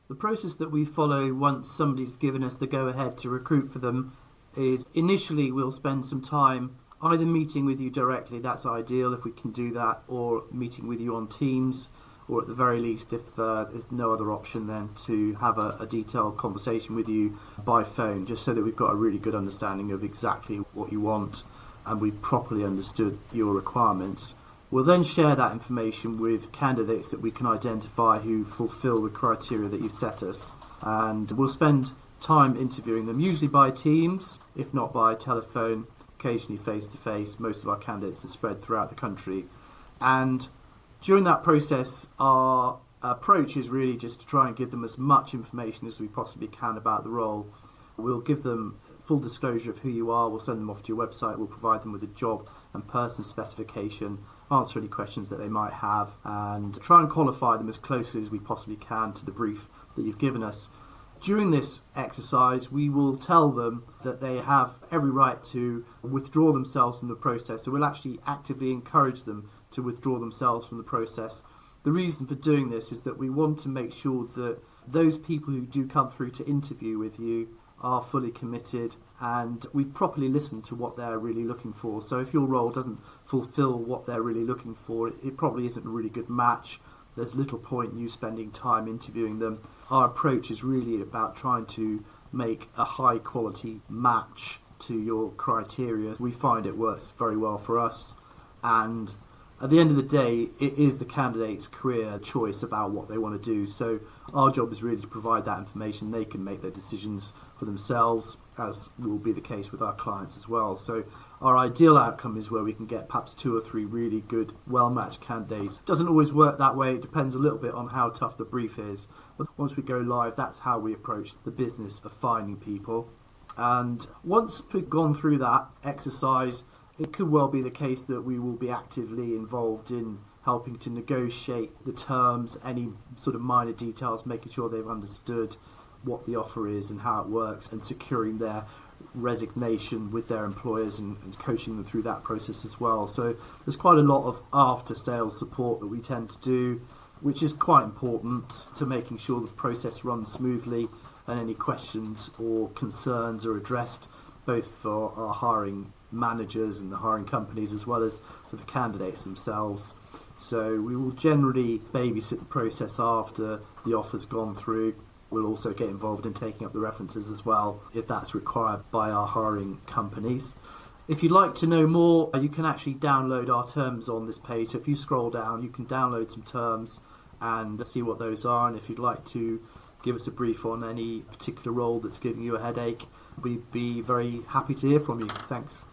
The process that we follow once somebody's given us the go-ahead to recruit for them is initially we'll spend some time either meeting with you directly, that's ideal if we can do that, or meeting with you on Teams, or at the very least, if there's no other option, then to have a detailed conversation with you by phone, just so that we've got a really good understanding of exactly what you want and we've properly understood your requirements. We'll then share that information with candidates that we can identify who fulfil the criteria that you've set us, and we'll spend time interviewing them, usually by Teams, if not by telephone, occasionally face-to-face. Most of our candidates are spread throughout the country. And during that process, our approach is really just to try and give them as much information as we possibly can about the role. We'll give them full disclosure of who you are, we'll send them off to your website, we'll provide them with a job and person specification, answer any questions that they might have, and try and qualify them as closely as we possibly can to the brief that you've given us. During this exercise, we will tell them that they have every right to withdraw themselves from the process. So we'll actually actively encourage them to withdraw themselves from the process. The reason for doing this is that we want to make sure that those people who do come through to interview with you are fully committed and we've properly listened to what they're really looking for. So if your role doesn't fulfill what they're really looking for, it probably isn't a really good match. There's little point in you spending time interviewing them. Our approach is really about trying to make a high quality match to your criteria. We find it works very well for us, and at the end of the day, it is the candidate's career choice about what they want to do. So our job is really to provide that information. They can make their decisions for themselves, as will be the case with our clients as well. So our ideal outcome is where we can get perhaps 2 or 3 really good, well-matched candidates. Doesn't always work that way. It depends a little bit on how tough the brief is. But once we go live, that's how we approach the business of finding people. And once we've gone through that exercise, it could well be the case that we will be actively involved in helping to negotiate the terms, any sort of minor details, making sure they've understood what the offer is and how it works, and securing their resignation with their employers and coaching them through that process as well. So there's quite a lot of after-sales support that we tend to do, which is quite important to making sure the process runs smoothly and any questions or concerns are addressed both for our hiring managers and the hiring companies as well as for the candidates themselves. So we will generally babysit the process after the offer's gone through. We'll also get involved in taking up the references as well if that's required by our hiring companies. If you'd like to know more, you can actually download our terms on this page. So if you scroll down, you can download some terms and see what those are. And if you'd like to give us a brief on any particular role that's giving you a headache, we'd be very happy to hear from you. Thanks.